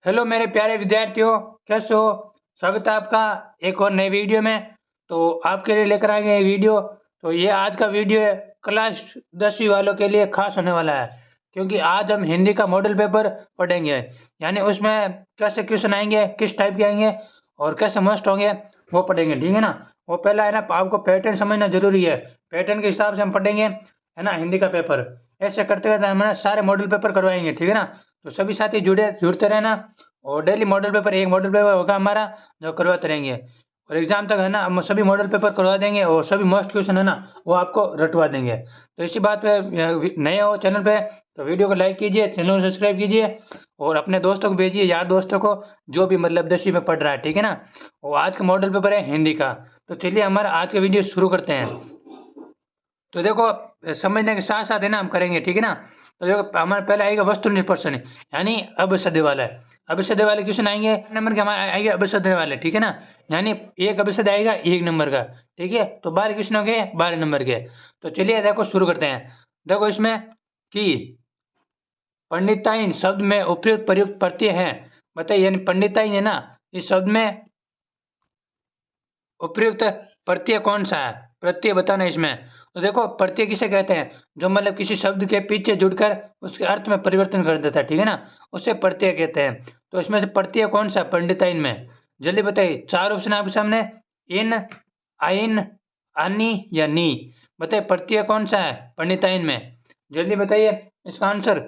Hello मेरे प्यारे विद्यार्थियों, कैसे हो? स्वागत है आपका एक और नए वीडियो में। तो आपके लिए लेकर आएंगे ये वीडियो। तो ये आज का वीडियो है, क्लास 10वीं वालों के लिए खास होने वाला है, क्योंकि आज हम हिंदी का मॉडल पेपर पढ़ेंगे। यानी उसमें कैसे क्वेश्चन आएंगे, किस टाइप के आएंगे और कैसे मस्ट होंगे, वो पढ़ेंगे। ठीक है ना? वो पहला है ना, आपको पैटर्न समझना जरूरी है। पैटर्न के हिसाब से हम पढ़ेंगे, है ना, हिंदी का पेपर। ऐसे करते करते हमारे सारे मॉडल पेपर करवाएंगे। ठीक है ना? तो सभी साथी जुड़ते रहना। और डेली मॉडल पेपर, एक मॉडल पेपर होगा हमारा जो करवाते रहेंगे। और एग्जाम तक है ना, हम सभी मॉडल पेपर करवा देंगे और सभी मस्ट क्वेश्चन है ना, वो आपको रटवा देंगे। तो इसी बात पे नए हो चैनल पे तो वीडियो को लाइक कीजिए, चैनल को सब्सक्राइब कीजिए और अपने दोस्तों को भेजिए, यार दोस्तों को, जो भी मतलब 10वीं में पढ़ रहा है। ठीक है ना? और आज का मॉडल पेपर है हिंदी का। तो चलिए हमारा आज का वीडियो शुरू करते हैं। तो देखो, समझने के साथ साथ है ना हम करेंगे। ठीक है ना? तो देखो, हमारा पहले आएगा वस्तुनिष्ठ प्रश्न, यानी अब सदे वाला है। अब सदे वाले क्वेश्चन आएंगे नंबर के, हमारे आएंगे अब सदे वाले। ठीक है ना? यानी एक अब सदे आएगा 1 नंबर का। ठीक है? तो 12 क्वेश्चन हो गए 12 नंबर के। तो चलिए देखो शुरू करते हैं। देखो इसमें कि पंडिताइन शब्द में उपयुक्त प्रयुक्त प्रत्यय है। बताइए, यानी पंडिताइन है ना, इस शब्द में उपयुक्त प्रत्यय कौन सा है? प्रत्यय बताना इसमें। तो देखो, प्रत्यय किसे कहते हैं? जो मतलब किसी शब्द के पीछे जुड़कर उसके अर्थ में परिवर्तन कर देता है। ठीक है ना? उसे प्रत्यय कहते हैं। तो इसमें से प्रत्यय कौन सा पंडिताइन में? जल्दी बताइए, 4 ऑप्शन आपके सामने। इन, आइन, आनी या नी। बताइए प्रत्यय कौन सा है पंडिताइन में? जल्दी बताइए इसका आंसर।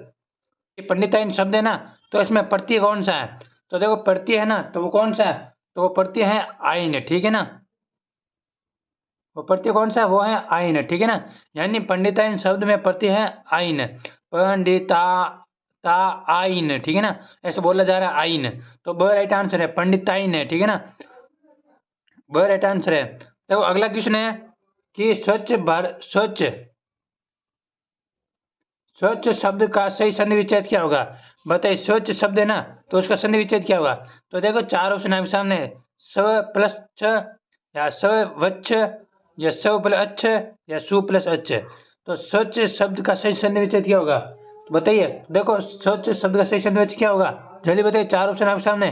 ये पंडिताइन शब्द है ना, तो इसमें प्रत्यय कौन सा है? तो देखो, प्रत्यय है ना, तो वो कौन सा है? तो वो प्रत्यय है आइन। ठीक है ना? वो प्रत्यय कौन सा है? वो है आइन। ठीक है ना? यानी पंडिताइन शब्द में प्रत्यय है आइन। पंडिता ता आइन। ठीक है ना? ऐसे बोला जा रहा है आइन। तो ब राइट आंसर है, पंडिताइन है। ठीक है ना? ब राइट आंसर है। देखो अगला क्वेश्चन है कि स्वच्छ शब्द का सही सन्धि विच्छेद क्या होगा? बताइए, स्वच्छ शब्द है ना, तो उसका सन्धि विच्छेद क्या होगा? तो देखो 4 ऑप्शन आपके सामने है। स्व प्लस छ, या स्व वच्छ, या स्व प्लस अच्छ, या सु प्लस अच्छ। तो स्वच्छ शब्द का सही सन्धि विच्छेद क्या होगा? तो बताइए। देखो, स्वच्छ शब्द का सही सन्धि विच्छेद क्या होगा? जल्दी बताइए, 4 ऑप्शन आपके सामने।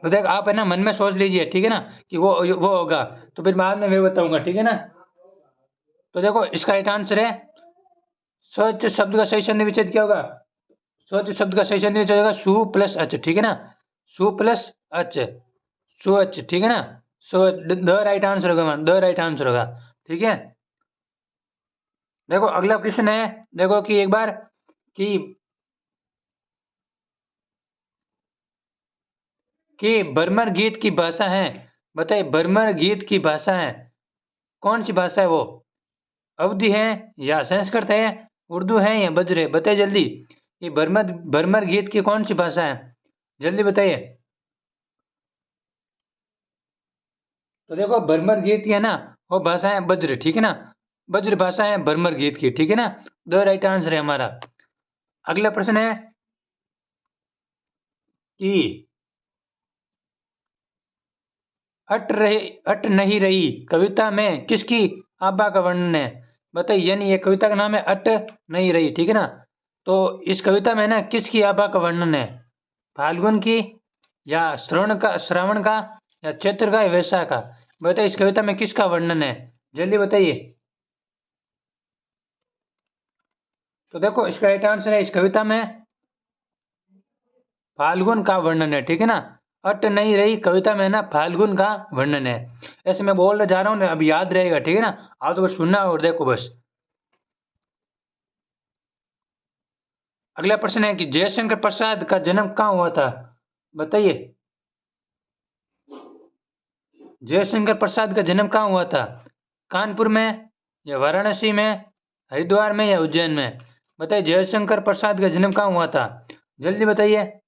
तो देख, आप है ना मन में सोच लीजिए। ठीक है ना? कि वो होगा, तो फिर बाद में मैं बताऊंगा। ठीक है ना? तो देखो, इसका राइट आंसर है, स्वच्छ शब्द का सही सन्धि विच्छेद क्या होगा? स्वच्छ शब्द का सही सन्धि विच्छेद होगा सु प्लस अच। ठीक है ना? सु प्लस अच, सु अच। ठीक है ना? सो द राइट आंसर होगा, द राइट आंसर होगा। ठीक है? देखो अगला क्वेश्चन है। देखो कि एक बार कि बर्मर गीत की भाषा है। बताइए, बर्मर गीत की भाषा है, कौन सी भाषा है वो? अवधी है, या संस्कृत है, उर्दू है, या बज्र है? बताइए जल्दी। ये बर्मर बर्मर गीत की कौन सी भाषा है? जल्दी बताइए। तो देखो, बर्मर गीत की है ना, वो भाषा है बज्र। ठीक है ना? बज्र भाषा है बर्मर गीत की। ठीक है ना? द राइट आंसर है हमारा। अगला प्रश्न है कि अट नहीं रही कविता में किसकी आभा का वर्णन है? बताइए, यानी ये कविता का नाम है अट नहीं रही। ठीक है ना? तो इस कविता में ना किसकी आभा का वर्णन है? फाल्गुन की, या श्रावण का, या चैत्र का, या वैशाख का? बताइए, इस कविता में किसका वर्णन है? जल्दी बताइए। तो देखो, इसका राइट आंसर है, इस कविता में फाल्गुन का वर्णन है। ठीक है ना? अट नहीं रही कविता में ना फाल्गुन का वर्णन है। ऐसे मैं बोल जा रहा हूँ ना, अब याद रहेगा। ठीक है ना? आप तो बस सुनना और देखो बस। अगला प्रश्न है कि जयशंकर प्रसाद का जन्म कहाँ हुआ था? बताइए, जयशंकर प्रसाद का जन्म कहाँ हुआ था? कानपुर में, या वाराणसी में, हरिद्वार में, या उज्जैन में? बताइए, जयशंकर प्रसाद का जन्म कहाँ हुआ था? जल्दी बताइए,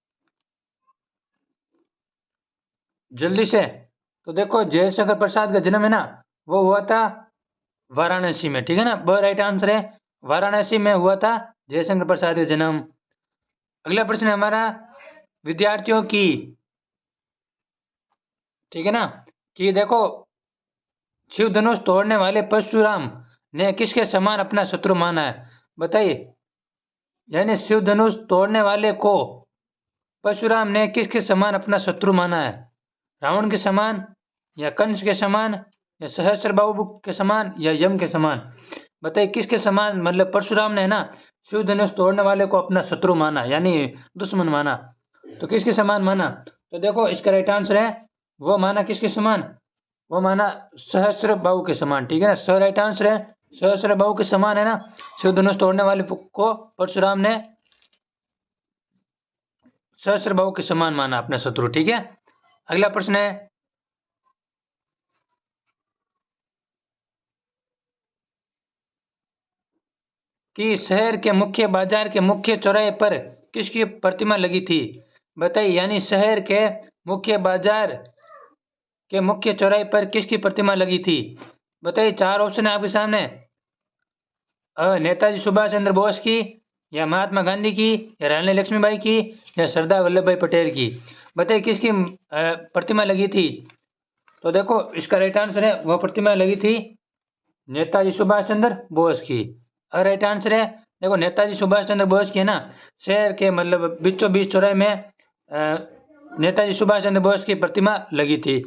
जल्दी से। तो देखो, जयशंकर प्रसाद का जन्म है ना, वो हुआ था वाराणसी में। ठीक है ना? ब राइट आंसर है, वाराणसी में हुआ था जयशंकर प्रसाद का जन्म। अगला प्रश्न है हमारा विद्यार्थियों की। ठीक है ना? कि देखो, शिव धनुष तोड़ने वाले परशुराम ने किसके समान अपना शत्रु माना है? बताइए, यानी शिव धनुष तोड़ने वाले को परशुराम ने किसके समान अपना शत्रु माना है? रावण के समान, या कंस के समान, या सहस्त्रबाहु के समान, या यम के समान? बताइए किसके समान, मतलब परशुराम ने है ना शिव धनुष तोड़ने वाले को अपना शत्रु माना, यानी दुश्मन माना, तो किसके समान माना? तो देखो इसका राइट आंसर है, वो माना किसके समान? वो माना सहस्त्रबाहु के समान, ठीक है ना। सो राइट आंसर है सहस्त्रबाहु के समान, है ना। शिव धनुष तोड़ने वाले को परशुराम ने सहस्त्रबाहु के समान माना अपना शत्रु, ठीक है। अगला प्रश्न है कि शहर के मुख्य बाजार के मुख्य चौराहे पर किसकी प्रतिमा लगी थी? बताइए, यानी शहर के मुख्य बाजार के मुख्य चौराहे पर किसकी प्रतिमा लगी थी? बताइए, चार ऑप्शन है आपके सामने। नेताजी सुभाष चंद्र बोस की, या महात्मा गांधी की, या रानी लक्ष्मीबाई की, या सरदार वल्लभ भाई पटेल की? बताइए किसकी प्रतिमा लगी थी? तो देखो इसका राइट आंसर है, वह प्रतिमा लगी थी नेताजी सुभाष चंद्र बोस की। राइट आंसर है, देखो नेताजी सुभाष चंद्र बोस की, है ना, शहर के मतलब बीचों बीच चौराहे में नेताजी सुभाष चंद्र बोस की प्रतिमा लगी थी।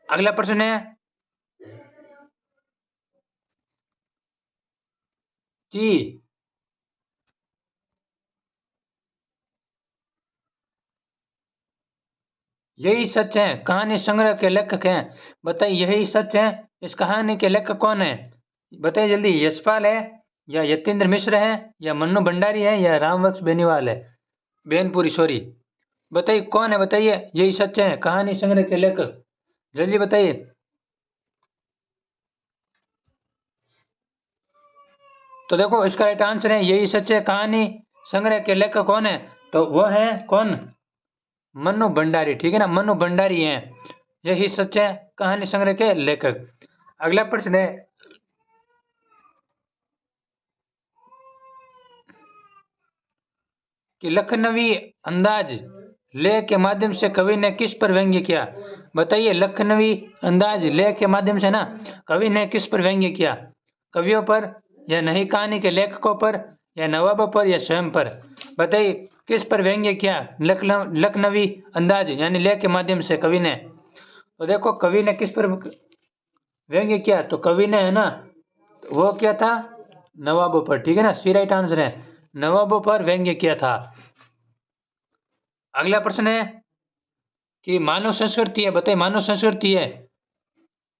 अगला प्रश्न है कि यही सच है कहानी संग्रह के लेखक हैं? बताइए, यही सच है, इस कहानी के लेखक कौन है? बताइए जल्दी। यशपाल है, या यतीन्द्र मिश्र है, या मन्नू भंडारी है, या रामवक्स बेनीवाल है, बेनपुरी सॉरी। बताइए कौन है, बताइए यही सच है कहानी संग्रह के लेखक, जल्दी बताइए। तो देखो इसका राइट आंसर है, यही सच है कहानी संग्रह के लेखक कौन है? तो वो है कौन? मन्नू भंडारी, ठीक है ना, मन्नू भंडारी हैं, यही सच है कहानी संग्रह के लेखक। अगला प्रश्न है कि लखनवी अंदाज लेह के माध्यम से कवि ने किस पर व्यंग्य किया? बताइए, लखनवी अंदाज लेह के माध्यम से ना कवि ने किस पर व्यंग्य किया? कवियों पर, या नई कहानी के लेखकों पर, या नवाबों पर, या स्वयं पर? बताइए किस पर व्यंग्य किया लखनवी अंदाज यानी लेह के माध्यम से कवि ने? तो देखो कवि ने किस पर व्यंग्य किया, तो कवि ने है ना वो किया था नवाबों पर, ठीक है ना, सी राइट आंसर है, नवाबों पर व्यंग्य किया था। अगला प्रश्न है कि मानव संस्कृति है, बताइए मानव संस्कृति है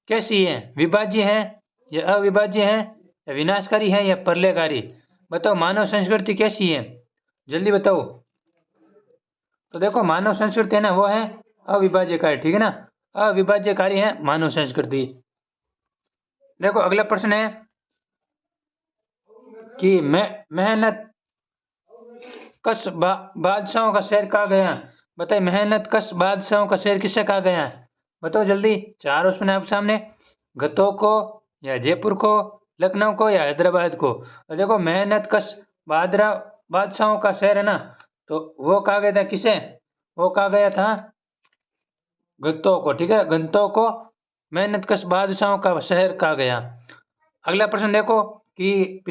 कैसी है? विभाज्य है, या अविभाज्य है, या विनाशकारी है, या प्रलयकारी? बताओ मानव संस्कृति कैसी है, जल्दी बताओ। तो देखो मानव संस्कृति है ना वो है अविभाज्यकारी, ठीक है ना, अविभाज्यकारी है मानव संस्कृति। देखो अगला प्रश्न है कि मेहनत कश बादशाहों का शहर कहा गया? बताइए मेहनत कश बादशाहों का शहर किससे कहा गया? बताओ जल्दी, चार ऑप्शन है आपके सामने, गतो को, या जयपुर को, लखनऊ को, या हैदराबाद को? तो देखो मेहनत कश बादशाहों का शहर है ना, तो वो कहा गया था किसे? वो कहा गया था गतो को, ठीक है, गतो को मेहनत कश बादशाहों का शहर कहा गया। अगला प्रश्न देखो कि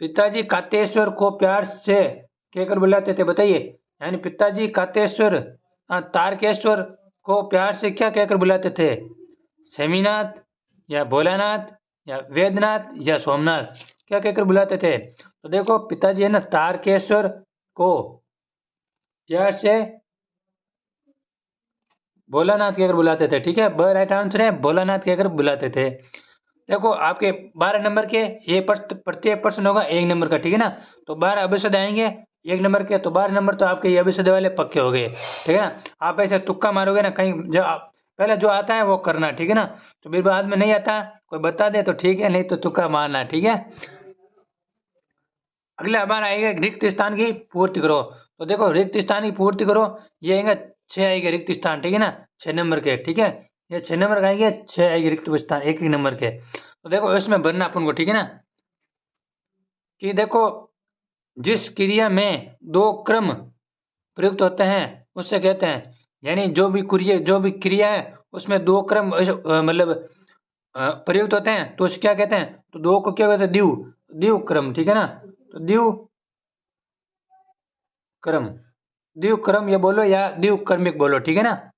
पिताजी कातेश्वर को प्यार से कहकर बुलाते थे? बताइए, यानी पिताजी कातेश्वर तारकेश्वर को प्यार से क्या कहकर बुलाते थे? सेमीनाथ, या भोलानाथ, या वेदनाथ, या सोमनाथ? क्या कहकर बुलाते थे? तो देखो पिताजी है ना तारकेश्वर को प्यार से भोलानाथ कहकर बुलाते थे, ठीक है, ब राइट आंसर है, भोलानाथ कहकर बुलाते थे। देखो आपके 12 नंबर के ये प्रत्येक प्रश्न होगा 1 नंबर का, ठीक है ना, तो 12 अभिषद आएंगे 1 नंबर के, तो 12 नंबर तो आपके ये अभिषद वाले पक्के हो गए, ठीक है ना। आप ऐसे तुक्का मारोगे ना कहीं, जो पहले जो आता है वो करना, ठीक है ना, तो फिर बाद में नहीं आता कोई बता दे तो ठीक है, नहीं तो तुक्का मारना, ठीक है। अगला हमारा आएगा रिक्त स्थान की पूर्ति करो। तो देखो रिक्त स्थान की पूर्ति करो, ये आएगा 6 आएगा रिक्त स्थान, ठीक है ना, 6 नंबर के, ठीक है, ये 6 नंबर का आएंगे, 6 आएगी रिक्त स्थान एक एक नंबर के। तो देखो इसमें भरना अपन को, ठीक है ना, कि देखो जिस क्रिया में 2 क्रम प्रयुक्त होते हैं उससे कहते हैं, यानी जो भी क्रिया है उसमें 2 क्रम मतलब प्रयुक्त होते हैं तो उसे क्या कहते हैं? तो 2 को क्या कहते हैं? द्विव क्रम, ठीक है ना, तो द्विव क्रम, द्विक्रम ये बोलो या द्विक्रमिक बोलो, ठीक है ना,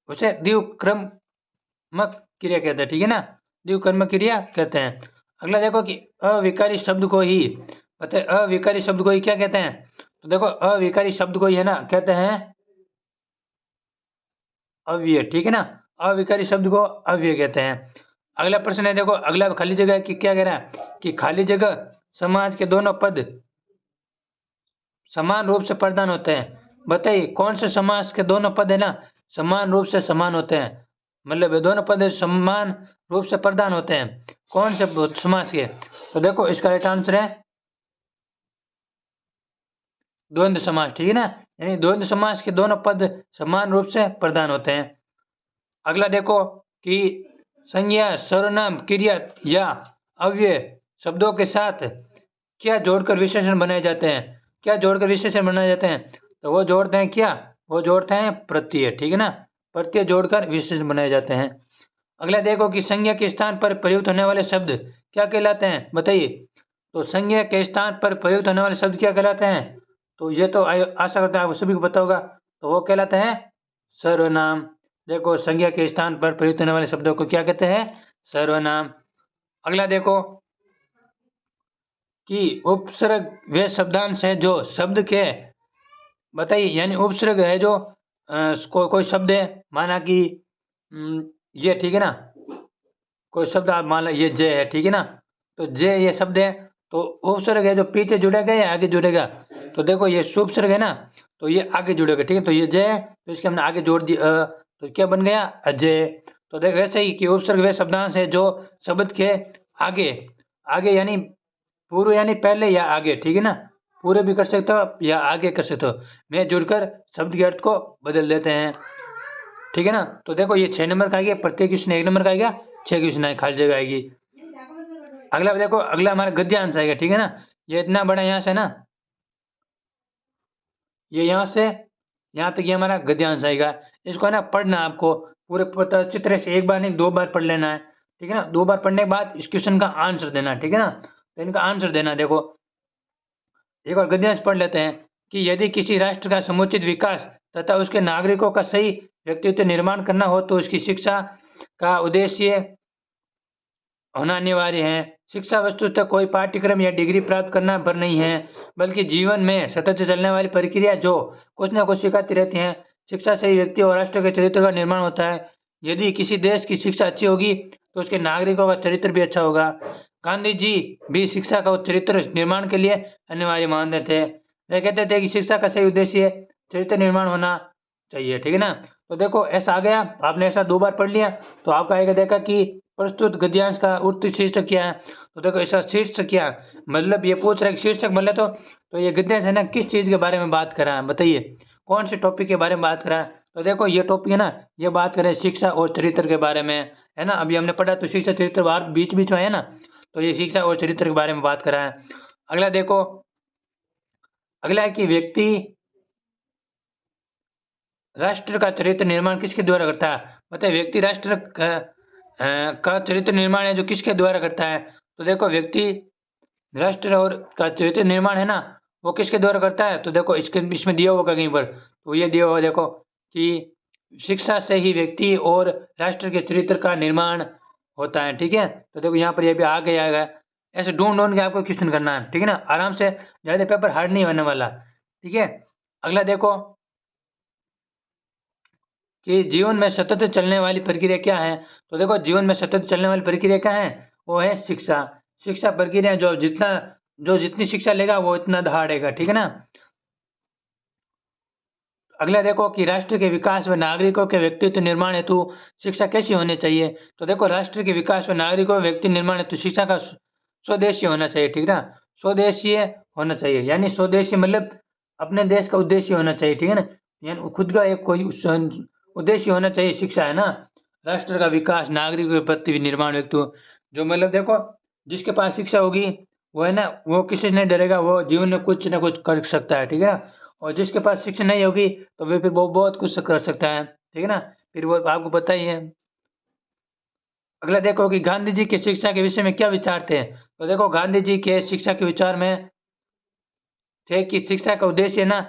उसे द्विक्रमक क्रिया कहते हैं, ठीक है ना, द्विकर्मक क्रिया कहते हैं। अगला देखो कि अविकारी शब्द को ही अविकारी शब्द को ही क्या कहते हैं, तो देखो अविकारी शब्द को ही है ना कहते हैं अव्यय, ठीक है ना, अविकारी शब्द को अव्यय कहते हैं। अगला प्रश्न है, देखो अगला खाली जगह की क्या कह रहा है कि खाली जगह समाज के दोनों पद समान रूप से प्रदान होते हैं। बताइए कौन से समास के दोनों पद है ना समान रूप से समान होते हैं, मतलब दोनों पद समान रूप से प्रदान होते हैं, कौन से समास के, तो देखो इसका राइट आंसर है द्वंद्व समास, ठीक है ना, यानी द्वंद्व समास के दोनों पद समान रूप से प्रदान होते हैं। अगला देखो कि संज्ञा सर्वनाम क्रिया या अव्यय शब्दों के साथ क्या जोड़कर विशेषण बनाए जाते हैं, क्या जोड़कर विशेषण बनाए जाते हैं, तो वो जोड़ते हैं क्या, वो जोड़ते हैं प्रत्यय, ठीक है ना, प्रत्यय जोड़कर विशेषण बनाए जाते हैं। अगला देखो कि संज्ञा के स्थान पर प्रयुक्त होने वाले शब्द क्या कहलाते हैं, बताइए, तो संज्ञा के स्थान पर प्रयुक्त होने वाले शब्द क्या कहलाते हैं, तो ये तो आशा करते हैं आपको सभी को पता होगा, तो वो कहलाते हैं सर्वनाम। देखो संज्ञा के स्थान पर प्रयुक्त होने वाले शब्दों को क्या कहते हैं, सर्वनाम। अगला देखो कि उपसर्ग वे शब्दांश है जो शब्द के, बताइए, यानी उपसर्ग है जो कोई शब्द है, माना कि ये, ठीक है ना, कोई शब्द आप मान लो ये जय है, ठीक है ना, तो जय ये शब्द है, तो उपसर्ग है जो पीछे जुड़ेगा या आगे जुड़ेगा, तो देखो ये उपसर्ग है ना, तो ये आगे जुड़ेगा, ठीक है, तो ये जय है तो इसके हमने आगे जोड़ दिया तो क्या बन गया अजय। तो देख वैसे ही कि उपसर्ग वे शब्दांश है जो शब्द के आगे, आगे यानी पूर्व यानी पहले या आगे, ठीक है ना, पूरे भी कर सकते हो या आगे कर सकते हो, में जुड़कर शब्द के अर्थ को बदल देते हैं, ठीक है ना। तो देखो ये 6 नंबर का आ गया, प्रत्येक क्वेश्चन 1 नंबर का आएगा, 6 क्वेश्चन आए खाली जगह आएगी। अगला देखो अगला हमारा गद्यांश आएगा, ठीक है ना, ये इतना बड़ा यहाँ से ना, ये यहाँ से यहाँ तक ये हमारा गद्यांश आएगा, इसको है ना पढ़ना आपको पूरे अच्छी तरह से, एक बार नहीं 2 बार पढ़ लेना है, ठीक है ना, 2 बार पढ़ने के बाद इस क्वेश्चन का आंसर देना, ठीक है ना, तो इनका आंसर देना। देखो एक और गद्यांश पढ़ लेते हैं कि यदि किसी राष्ट्र का समुचित विकास तथा उसके नागरिकों का सही व्यक्तित्व निर्माण करना हो तो उसकी शिक्षा का उद्देश्य होना अनिवार्य है। शिक्षा वस्तुतः कोई पाठ्यक्रम या डिग्री प्राप्त करना भर नहीं है, बल्कि जीवन में सतत चलने वाली प्रक्रिया जो कुछ न कुछ सिखाती रहती है। शिक्षा से ही व्यक्ति और राष्ट्र के चरित्र का निर्माण होता है। यदि किसी देश की शिक्षा अच्छी होगी तो उसके नागरिकों का चरित्र भी अच्छा होगा। गांधी जी भी शिक्षा का चरित्र निर्माण के लिए अनिवार्य मानते थे। वे कहते थे कि शिक्षा का सही उद्देश्य चरित्र निर्माण होना चाहिए, ठीक है ना। तो देखो ऐसा आ गया, आपने ऐसा 2 बार पढ़ लिया तो आपका आएगा देखा कि प्रस्तुत गद्यांश का उत्तर शीर्षक क्या है, तो देखो इसका शीर्षक क्या है, मतलब ये पूछ रहा है कि शीर्षक मतलब तो ये गद्यांश है ना किस चीज़ के बारे में बात कर रहा है, बताइए कौन से टॉपिक के बारे में बात कर रहा है, तो देखो ये टॉपिक है ना, ये बात करें शिक्षा और चरित्र के बारे में, है ना, अभी हमने पढ़ा तो शिक्षा चरित्र बार बीच बीच में है ना, तो ये शिक्षा और चरित्र के बारे में बात कर रहा है। अगला देखो, अगला है कि व्यक्ति राष्ट्र का चरित्र निर्माण किसके द्वारा करता है, मतलब व्यक्ति राष्ट्र का चरित्र निर्माण है जो किसके द्वारा करता है, तो देखो व्यक्ति राष्ट्र और का चरित्र निर्माण है ना वो किसके द्वारा करता है, तो देखो इसके इसमें दिया होगा कहीं पर, तो ये दिया होगा देखो कि शिक्षा से ही व्यक्ति और राष्ट्र के चरित्र का निर्माण होता है, ठीक है। तो देखो यहाँ पर ये भी आ गया, ऐसे ढूंढ ढूंढ के आपको क्वेश्चन करना है, ठीक है ना, आराम से, ज़्यादा पेपर हार्ड नहीं होने वाला, ठीक है। अगला देखो कि जीवन में सतत चलने वाली प्रक्रिया क्या है, तो देखो जीवन में सतत चलने वाली प्रक्रिया क्या है, वो है शिक्षा। शिक्षा प्रक्रिया जो जितनी शिक्षा लेगा वो इतना दहाड़ेगा, ठीक है ना। अगला देखो कि राष्ट्र के विकास व नागरिकों के व्यक्तित्व निर्माण हेतु शिक्षा कैसी होनी चाहिए, तो देखो राष्ट्र के विकास व नागरिकों व्यक्ति निर्माण हेतु शिक्षा का स्वदेशी होना चाहिए, ठीक है ना, स्वदेशीय होना चाहिए, यानी स्वदेशी मतलब अपने देश का उद्देश्य होना चाहिए, ठीक है ना, यानी खुद का एक कोई उद्देश्य होना चाहिए शिक्षा, है ना, राष्ट्र का विकास नागरिकों के प्रति निर्माण हेतु, जो मतलब देखो जिसके पास शिक्षा होगी वो है ना वो किसी से नहीं डरेगा, वो जीवन में कुछ ना कुछ कर सकता है, ठीक है ना, और जिसके पास शिक्षा नहीं होगी तो वे फिर वो बहुत कुछ कर सकता है, ठीक है ना, फिर वो आपको पता ही है। अगला देखो कि गांधी जी के शिक्षा के विषय में क्या विचार थे, तो देखो गांधी जी के शिक्षा के विचार में थे कि शिक्षा का उद्देश्य ना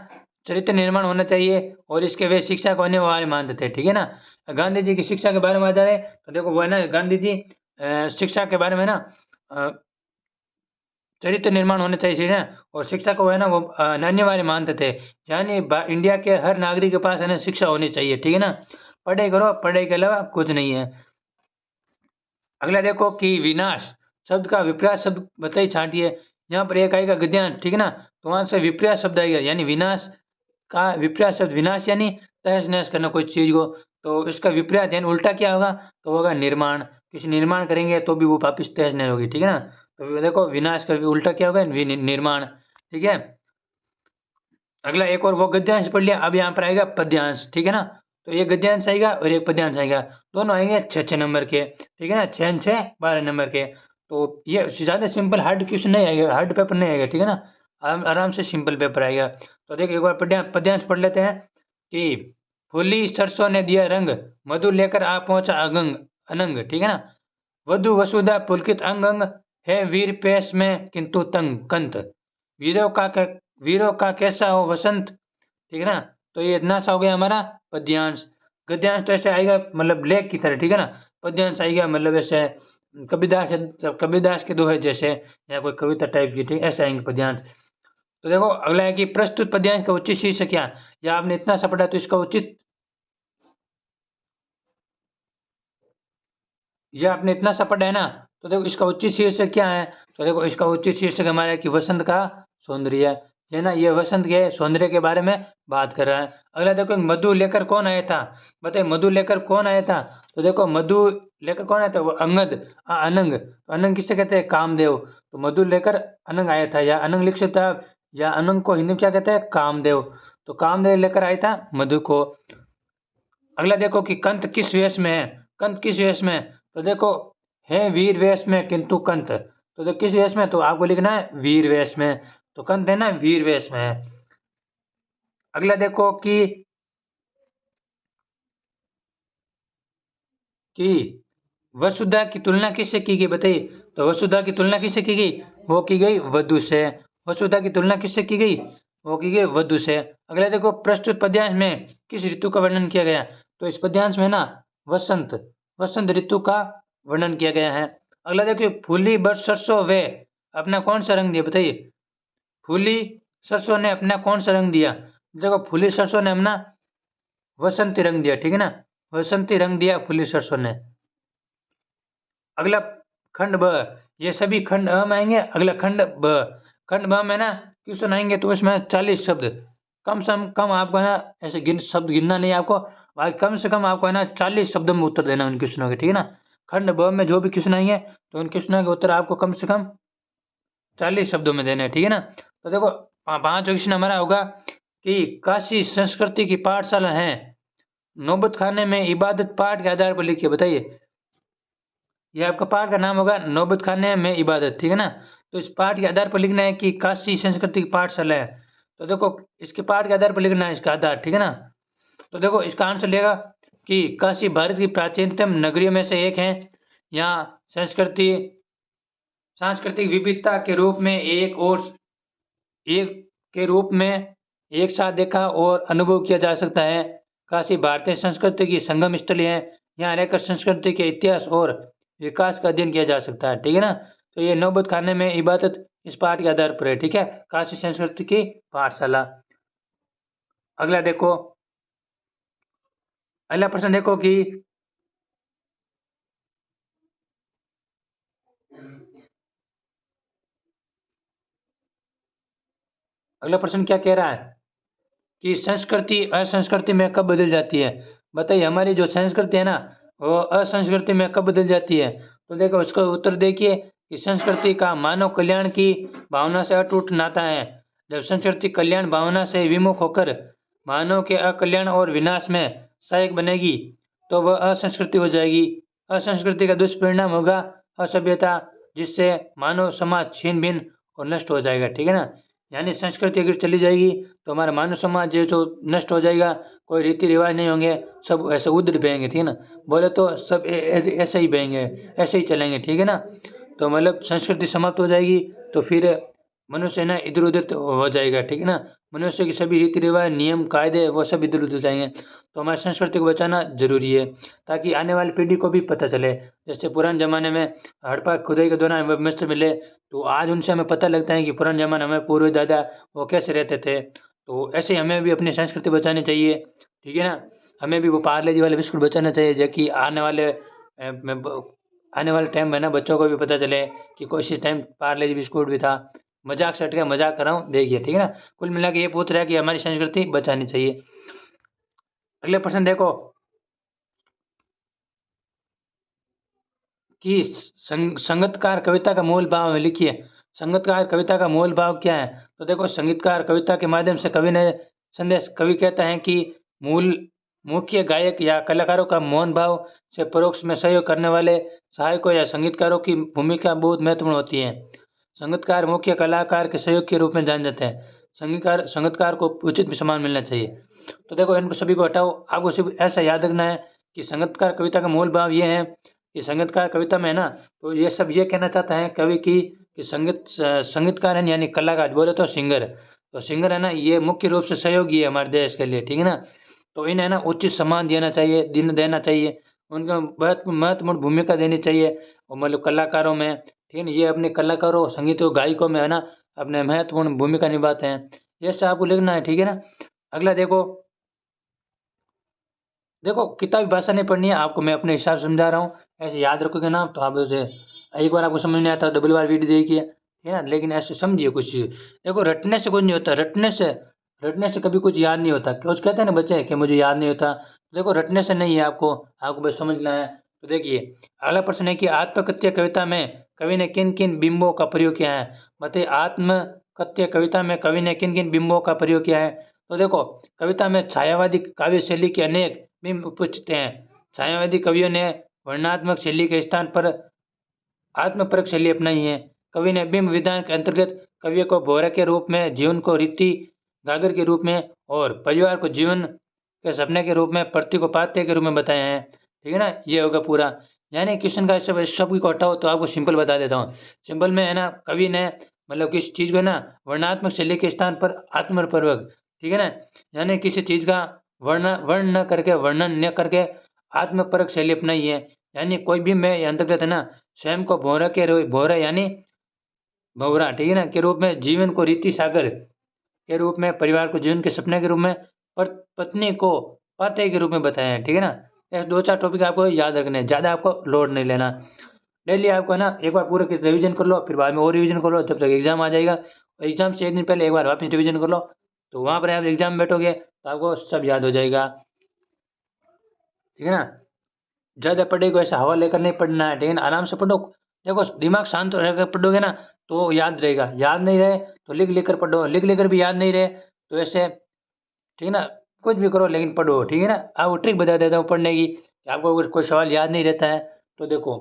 चरित्र निर्माण होना चाहिए और इसके वे शिक्षा को अनिवार्य मानते थे, ठीक है ना। गांधी जी की शिक्षा के बारे में आ जाए तो देखो वो है ना, गांधी जी शिक्षा के बारे में ना अ, चरित्र निर्माण होना चाहिए, ठीक है ना। और शिक्षा को है ना वो अनिवार्य मानते थे, यानी इंडिया के हर नागरिक के पास है ना शिक्षा होनी चाहिए, ठीक है ना। पढ़ाई करो, पढ़ाई के अलावा कुछ नहीं है। अगला देखो कि विनाश शब्द का विपर्यास शब्द बताइए, छांटिए। यहाँ पर एक आएगा गद्यांश, ठीक है ना, तो वहां से विपर्यास शब्द आएगा, यानी विनाश का विपर्यास शब्द, विनाश यानी तहस नहस करना कोई चीज को, तो इसका विपर्यास यानी उल्टा क्या होगा, तो होगा निर्माण। किसी निर्माण करेंगे तो भी वो वापिस तहस नहस होगी, ठीक है ना। तो देखो विनाश का उल्टा क्या होगा, निर्माण, ठीक है। अगला एक और वो गद्यांश पढ़ लिया, अब यहाँ पर आएगा पद्यांश, ठीक है ना। तो एक गद्यांश आएगा और एक पद्यांश आएगा, दोनों आएंगे 6-6 नंबर के, ठीक है ना, 6-6 12 नंबर के। तो ये ज़्यादा सिंपल हार्ड क्वेश्चन नहीं आएगा, हार्ड पेपर नहीं आएगा, ठीक है ना, आराम से सिंपल पेपर आएगा। तो देखिए एक बार पद्यांश पढ़ लेते हैं कि फूली सरसों ने दिया रंग, मधु लेकर आ पहुंचा अगंग अनंग, ठीक है ना। वधु वसुधा पुलकित अंग अंग, है वीर पेश में किंतु तंग कंत, वीरों का वीरों का कैसा हो वसंत, ठीक है ना। तो ये इतना सा हो गया हमारा पद्यांश। गद्यांश तो ऐसे आएगा मतलब लेख की तरह, ठीक है ना। पद्यांश आएगा मतलब ऐसे कबीरदास के दोहे जैसे, या कोई कविता टाइप की, ठीक है, ऐसे आएंगे पद्यांश। तो देखो अगला है कि प्रस्तुत पद्यांश का उचित शीर्षक क्या, या आपने इतना सा पढ़ा तो इसका उचित, ये आपने इतना सा पढ़ा है ना, तो देखो इसका उचित शीर्षक क्या है। तो देखो इसका उचित शीर्षक हमारा है कि वसंत का सौंदर्य, है ना, ये वसंत के सौंदर्य के बारे में बात कर रहा है। अगला देखो मधु लेकर कौन आया था, बताइए मधु लेकर कौन आया था। तो देखो मधु लेकर कौन आया था, वो अंगद, अनंग, तो अनंग किससे कहते हैं, कामदेव। तो मधु लेकर अनंग आया था, या अनंग लिख सकते हैं आप, या अनंग को हिंदी में क्या कहते हैं, कामदेव। तो कामदेव लेकर आया था मधु को। अगला देखो कि कंत किस वेश में है, कंत किस वेश में है। तो देखो है वीर वेश में किंतु कंत, तो किस वेश में, तो आपको लिखना है वीर वेश में, तो कंत है ना वीर वेश में है। अगला देखो कि वसुधा की तुलना किससे की गई, बताइए। तो वसुधा की तुलना किससे की गई, वो की गई वधु से। वसुधा की तुलना किससे की गई, वो की गई वधु से। अगला देखो प्रस्तुत पद्यांश में किस ऋतु का वर्णन किया गया, तो इस पद्यांश में ना वसंत, वसंत ऋतु का वर्णन किया गया है। अगला देखिए फूली बरस सरसों वे अपना कौन सा रंग दिया, बताइए। फूली सरसों ने अपना कौन सा रंग दिया, देखो फूली सरसों ने अपना वसंती रंग दिया, ठीक है ना, वसंती रंग दिया फूली सरसों ने। अगला खंड ब, ये सभी खंड अ में आएंगे। अगला खंड ब, खंड ब में ना क्वेश्चन आएंगे, तो उसमें 40 शब्द, कम से कम आपको है ना ऐसे शब्द गिनना नहीं है आपको, भाई कम से कम आपको है ना 40 शब्दों में उत्तर देना उन क्वेश्चनों के, ठीक है ना। खंड ब में जो भी क्वेश्चन आएंगे तो उन क्वेश्चनों के उत्तर आपको कम से कम 40 शब्दों में देने हैं, ठीक है ना। तो देखो पांच क्वेश्चन हमारा होगा कि काशी संस्कृति की पाठशाला है, नौबत खाने में इबादत पाठ के आधार पर लिखिए, बताइए। ये आपका पाठ का नाम होगा नौबत खाने में इबादत, ठीक है ना। तो इस पाठ के आधार पर लिखना है कि काशी संस्कृति की पाठशाला है, तो देखो इसके पाठ के आधार पर लिखना है इसका आधार, ठीक है ना। तो देखो इसका आंसर लेगा कि काशी भारत की प्राचीनतम नगरियों में से एक है, यहाँ संस्कृति सांस्कृतिक विविधता के रूप में एक के रूप में एक साथ देखा और अनुभव किया जा सकता है। काशी भारतीय संस्कृति की संगम स्थली है, यहाँ रहकर संस्कृति के इतिहास और विकास का अध्ययन किया जा सकता है, ठीक है ना। तो ये नौबत खाने में इबादत इस पाठ के आधार पर है, ठीक है, काशी संस्कृति की पाठशाला। अगला देखो, अगला प्रश्न देखो कि अगला प्रश्न क्या कह रहा है कि संस्कृति असंस्कृति में कब बदल जाती है, बताइए। हमारी जो संस्कृति है ना वो असंस्कृति में कब बदल जाती है। तो देखो उसका उत्तर देखिए कि संस्कृति का मानव कल्याण की भावना से अटूट नाता है। जब संस्कृति कल्याण भावना से विमुख होकर मानव के अकल्याण और विनाश में सहायक बनेगी तो वह असंस्कृति हो जाएगी। असंस्कृति का दुष्परिणाम होगा असभ्यता, जिससे मानव समाज छीन भिन्न और नष्ट हो जाएगा, ठीक है ना। यानी संस्कृति अगर चली जाएगी तो हमारा मानव समाज जो नष्ट हो जाएगा, कोई रीति रिवाज नहीं होंगे, सब ऐसे उधर बहेंगे, ठीक है ना। बोले तो सब ऐसे ही बहेंगे, ऐसे ही चलेंगे, ठीक है ना। तो मतलब संस्कृति समाप्त हो जाएगी तो फिर मनुष्य ना इधर उधर तो हो जाएगा, ठीक है ना। मनुष्य की सभी रीति रिवाज नियम कायदे वो सब इधर उधर हो जाएंगे। तो हमारी संस्कृति को बचाना जरूरी है, ताकि आने वाली पीढ़ी को भी पता चले। जैसे पुराने ज़माने में हड़प्पा खुदाई के दौरान हमें वस्त्र मिले, तो आज उनसे हमें पता लगता है कि पुराने ज़माने में पूर्वज दादा वो कैसे रहते थे। तो ऐसे ही हमें भी अपनी संस्कृति बचानी चाहिए, ठीक है ना। हमें भी वो पार्ले जी वाले बिस्कुट बचाना चाहिए, जो कि आने वाले टाइम में ना बच्चों को भी पता चले कि कोई टाइम पार्ले जी बिस्कुट भी था। मजाक से हट के मजाक कर रहा हूँ, देखिए, ठीक है ना। कुल मिला के ये पूछ रहा है कि हमारी संस्कृति बचानी चाहिए। अगले प्रश्न देखो कि संगीतकार कविता का मूल भाव लिखिए। संगीतकार कविता का मूल भाव क्या है? तो देखो, संगीतकार कविता के माध्यम से कवि ने संदेश, कवि कहता है कि मूल मुख्य गायक या कलाकारों का मौन भाव से परोक्ष में सहयोग करने वाले सहायकों या संगीतकारों की भूमिका बहुत महत्वपूर्ण होती है। संगीतकार मुख्य कलाकार के सहयोग के रूप में जाने जाते हैं। संगीतकार को उचित सम्मान मिलना चाहिए। तो देखो, इनको सभी को हटाओ। आपको सिर्फ ऐसा याद रखना है कि संगीतकार कविता का मूल भाव ये है कि संगीतकार कविता में है ना, तो ये सब ये कहना चाहता है कवि की कि संगीतकार है यानी कलाकार, बोले तो सिंगर। तो सिंगर है ना, ये मुख्य रूप से सहयोगी है हमारे देश के लिए, ठीक है ना। तो इन्हें ना उचित सम्मान देना चाहिए, देना चाहिए। उनको बहुत महत्वपूर्ण भूमिका देनी चाहिए, और मतलब कलाकारों में, ठीक है ना, ये अपने कलाकारों संगीत गायकों में है ना अपने महत्वपूर्ण भूमिका निभाते हैं। ये सब आपको लिखना है, ठीक है ना। अगला देखो, देखो किताबी भाषा नहीं पढ़नी है आपको, मैं अपने हिसाब से समझा रहा हूँ। ऐसे याद रखोगे ना तो आप उसे एक बार आपको समझ नहीं आता डबल बार वीडियो देखिए, ठीक है ना। लेकिन ऐसे समझिए कुछ चीज़। देखो, रटने से कुछ नहीं होता, रटने से कभी कुछ याद नहीं होता। कुछ कहते हैं ना बच्चे कि मुझे याद नहीं होता, देखो रटने से नहीं है, आपको आपको बस समझना है। तो देखिए, अगला प्रश्न है कि आत्मकथ्य कविता में कवि ने किन किन बिंबों का प्रयोग किया है? बताइए, आत्मकथ्य कविता में कवि ने किन किन बिंबों का प्रयोग किया है? तो देखो, कविता में छायावादी काव्य शैली के अनेक बिंब उपस्थित हैं। छायावादी कवियों ने वर्णनात्मक शैली के स्थान पर आत्मपरक शैली अपनाई है। कवि ने बिंब विधान के अंतर्गत कवियों को भौरा के रूप में, जीवन को रीति गागर के रूप में, और परिवार को जीवन के सपने के रूप में, प्रतीक को पात्र के रूप में बताया है, ठीक है ना। ये होगा पूरा। यानी क्वेश्चन का सब को हटाओ तो आपको सिंपल बता देता हूँ। सिंपल में है ना, कवि ने मतलब किसी चीज़ को ना वर्णनात्मक शैली के स्थान पर आत्मपूर्वक, ठीक है ना, यानी किसी चीज़ का वर्णन न करके आत्मपरक शैली अपनाई है। यानी कोई भी मैं ये अंतर्गत है ना, स्वयं को भौरा यानी भौरा, ठीक है ना, के रूप में, जीवन को रीति सागर के रूप में, परिवार को जीवन के सपने के रूप में, और पत्नी को पाते के रूप में बताया है, ठीक है ना। ऐसे दो चार टॉपिक आपको याद रखने हैं, ज़्यादा आपको लोड नहीं लेना। डेली आपको है ना एक बार पूरा रिवीजन कर लो, फिर बाद में और रिवीजन कर लो, जब तक एग्जाम आ जाएगा। और एग्जाम से एक दिन पहले एक बार वापस रिवीजन कर लो, तो वहाँ पर आप एग्जाम में बैठोगे तो आपको सब याद हो जाएगा, ठीक है ना। ज़्यादा पढ़ेगा ऐसा हवा लेकर नहीं पढ़ना है, ठीक है ना, आराम से पढ़ो। देखो, दिमाग शांत रहकर पढ़ोगे ना तो याद रहेगा, याद नहीं रहे तो लिख लिख कर पढ़ो, लिख लिख कर भी याद नहीं रहे तो ऐसे, ठीक है ना, कुछ भी करो लेकिन पढ़ो, ठीक है ना। आपको ट्रिक बता देता हूँ पढ़ने की, कि आपको अगर कोई सवाल याद नहीं रहता है तो देखो,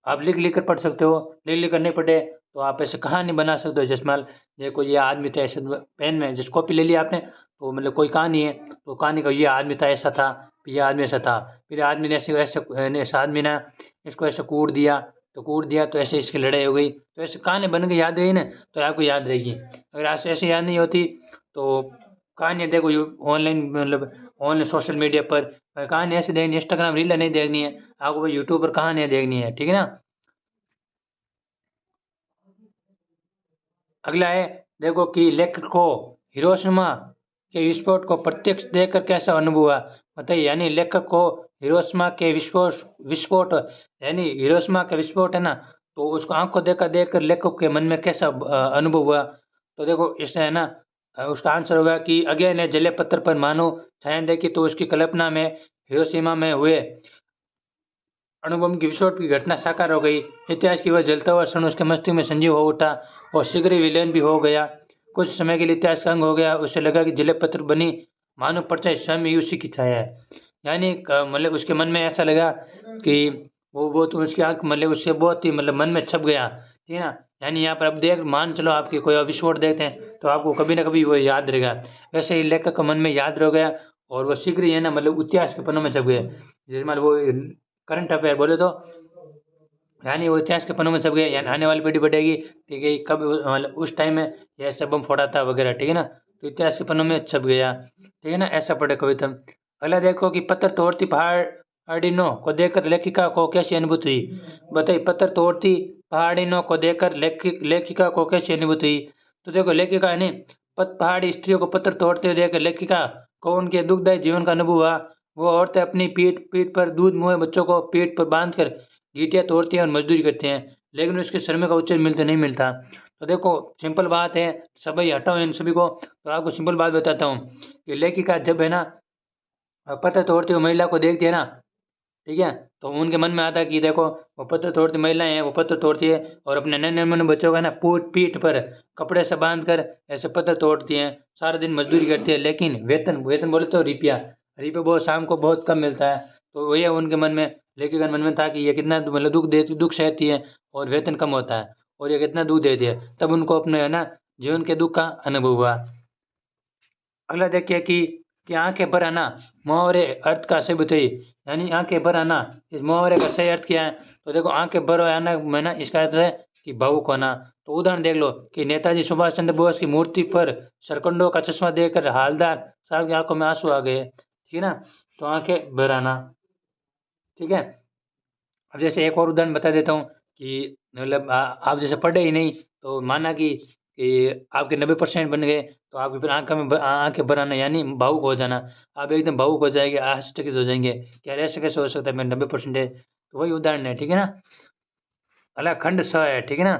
आप लिख लिख कर पढ़ सकते हो। लिख लिख कर नहीं पढ़े तो आप ऐसे कहानी बना सकते हो। जसमाल, देखो ये आदमी था ऐसे, पेन में जिस कॉपी ले लिया आपने, तो मतलब कोई कहानी है, तो कहानी का ये आदमी था ऐसा था, फिर ये आदमी ऐसा था, फिर आदमी ने ऐसे ऐसे ऐसा आदमी ने इसको ऐसे कूट दिया, तो कूट दिया तो ऐसे इसकी लड़ाई हो गई, तो ऐसे कहानी बन के याद रही ना, तो आपको याद रहेगी। अगर ऐसे ऐसे याद नहीं होती तो कहानी देखो, ऑनलाइन मतलब ऑनलाइन सोशल मीडिया पर कहानी ऐसे देखनी, इंस्टाग्राम रील नहीं देखनी है आपको, भाई यूट्यूब पर कहानियाँ देखनी है, ठीक है ना। अगला है, देखो कि लेखक को हिरोशिमा के विस्फोट को प्रत्यक्ष देखकर कैसा अनुभव हुआ? बताइए, यानी लेखक को हिरोशिमा के विस्फोट यानी हिरोशिमा का विस्फोट है ना, तो उसको आंखों देखा देखकर लेखक के मन में कैसा अनुभव हुआ? तो देखो, इसने है ना उसका आंसर होगा कि अज्ञे ने जले पत्थर पर मानो छाया देखी, तो उसकी कल्पना में हिरोशिमा में हुए अणुबम की विस्फोट की घटना साकार हो गई। इतिहास की वह जलता हुआ क्षण उसके मस्तिष्क में संजीव हो उठा, और शीघ्र ही विलीन भी हो गया। कुछ समय के लिए इतिहास का अंग हो गया। उसे लगा कि जले पत्र बनी मानव परछाई स्वयं ही उसी की छाया है। यानी मतलब उसके मन में ऐसा लगा कि वो तो उसकी आँख मतलब उससे बहुत ही मतलब मन में छप गया, ठीक है ना। यानी यहाँ पर अब देख मान चलो आपकी कोई विस्फोट देखते हैं तो आपको कभी ना कभी वो याद रहेगा। वैसे ही लेखक का मन में याद रह गया, और वो शीघ्र ही है ना मतलब इतिहास के पन्नों में छप गए। जैसे मान वो करंट अफेयर बोले तो यानी वो इतिहास के पन्नों में छप गए, यानी आने वाली पीढ़ी बढ़ेगी ठीक है कब मतलब उस टाइम में ये ऐसे बम फोड़ा था वगैरह ठीक है ना, तो इतिहास के पन्नों में छप गया ठीक है ना, ऐसा पढ़े कविता। अगला देखो कि पत्थर तोड़ती पहाड़ियों को देखकर लेखिका को कैसी अनुभूति हुई। बताइए, पत्थर तोड़ती पहाड़ियों को देखकर लेखिका को कैसी अनुभूति हुई। तो देखो लेखिका है नहीं, पहाड़ी स्त्रियों को पत्थर तोड़ते हुए देखकर लेखिका को उनके दुखदायी जीवन का अनुभव हुआ। वो औरतें अपनी पीठ पीठ पर दूध मुँहे बच्चों को पीठ पर बांध कर गीटियाँ तोड़ती हैं और मजदूरी करते हैं, लेकिन उसके श्रम का उचित मिलता नहीं मिलता। तो देखो सिंपल बात है, सभी हटाओ इन सभी को, तो आपको सिंपल बात बताता हूँ कि लेखिका जब है ना पत्थर तोड़ती हुई महिला को देखती है ना ठीक है, तो उनके मन में आता है कि देखो वो पत्थर तोड़ती महिलाएं हैं, वो पत्थर तोड़ती है और अपने नन्हे मुन्ने बच्चों का ना पीठ पर कपड़े से बांध कर ऐसे पत्थर तोड़ती हैं, सारा दिन मजदूरी करती है, लेकिन वेतन वेतन बोले तो रुपया रुपया बहुत शाम को बहुत कम मिलता है। तो वही उनके मन में, लेखिका मन में था कि ये कितना मतलब दुख सहती है और वेतन कम होता है और ये कितना दुख देती है, तब उनको अपने है ना जीवन के दुख का अनुभव हुआ। अगला देखिए कि आंखें भर आना मुहावरे अर्थ का सही बताइए, यानी आंखें भर आना इस मुहावरे का सही अर्थ क्या है। तो देखो आंखें भर आना में ना इसका अर्थ है कि भावुक होना। तो उदाहरण देख लो कि नेताजी सुभाष चंद्र बोस की मूर्ति पर सरकंडों का चश्मा देखकर हालदार साहब की आंखों में आंसू आ गए ठीक है ना, तो आंखें भर आना ठीक है। अब जैसे एक और उदाहरण बता देता हूँ कि मतलब आप जैसे पढ़े ही नहीं, तो माना कि आपके 90% बन गए, तो आपकी फिर आंखें भर आना यानी भावुक हो जाना। आप एकदम भावुक हो जाएंगे, आश्चर्यचकित हो जाएंगे कि यार ऐसे कैसे हो सकता है, मेरे 90% है। तो वही उदाहरण है ठीक है ना। अगला खंड स है ठीक है ना।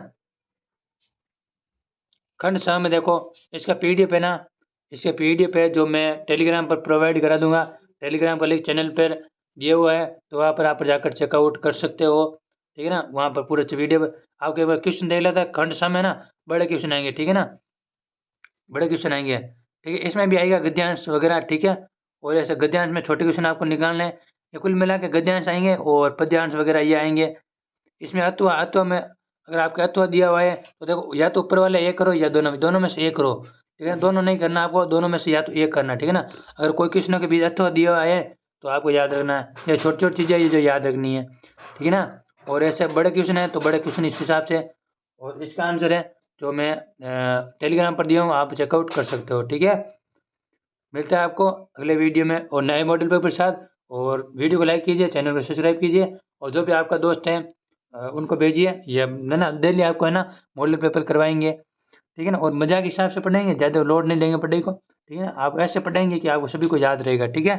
खंड स में देखो इसका पीडीएफ है ना, इसके पीडीएफ है जो मैं टेलीग्राम पर प्रोवाइड करा दूंगा। टेलीग्राम का लिंक चैनल पर दिया हुआ है, तो वहाँ पर आप जाकर चेकआउट कर सकते हो ठीक है ना। वहाँ पर पूरे वीडियो आपके एक बार क्वेश्चन देख लेता है, खंड स में ना बड़े क्वेश्चन आएंगे ठीक है ना, बड़े क्वेश्चन आएंगे ठीक है। इसमें भी आएगा गद्यांश वगैरह ठीक है, और ऐसे गद्यांश में छोटे क्वेश्चन आपको निकालने हैं। ये कुल मिला के गद्यांश आएंगे और पद्यांश वगैरह ये आएंगे। इसमें अत्व अत्व में अगर आपके अत्व दिया हुआ है तो देखो या तो ऊपर वाले एक करो या दोनों में से एक करो ठीक है, दोनों नहीं करना आपको, दोनों में से या तो एक करना ठीक है ना। अगर कोई क्वेश्चनों के बीच अत्व दिया हुआ है तो आपको याद रखना है, ये छोटी छोटी चीज़ें ये जो याद रखनी है ठीक है ना। और ऐसे बड़े क्वेश्चन है तो बड़े क्वेश्चन इस हिसाब से, और इसका आंसर है जो मैं टेलीग्राम पर दिया हूँ, आप चेकआउट कर सकते हो ठीक है। मिलता है आपको अगले वीडियो में और नए मॉडल पेपर के साथ। और वीडियो को लाइक कीजिए, चैनल को सब्सक्राइब कीजिए, और जो भी आपका दोस्त है उनको भेजिए। ये है ना डेली आपको है ना मॉडल पेपर करवाएंगे ठीक है ना, और मजा के हिसाब से पढ़ाएंगे, ज़्यादा लोड नहीं लेंगे पढ़ाई को ठीक है ना। आप ऐसे पढ़ाएंगे कि आपको सभी को याद रहेगा ठीक है।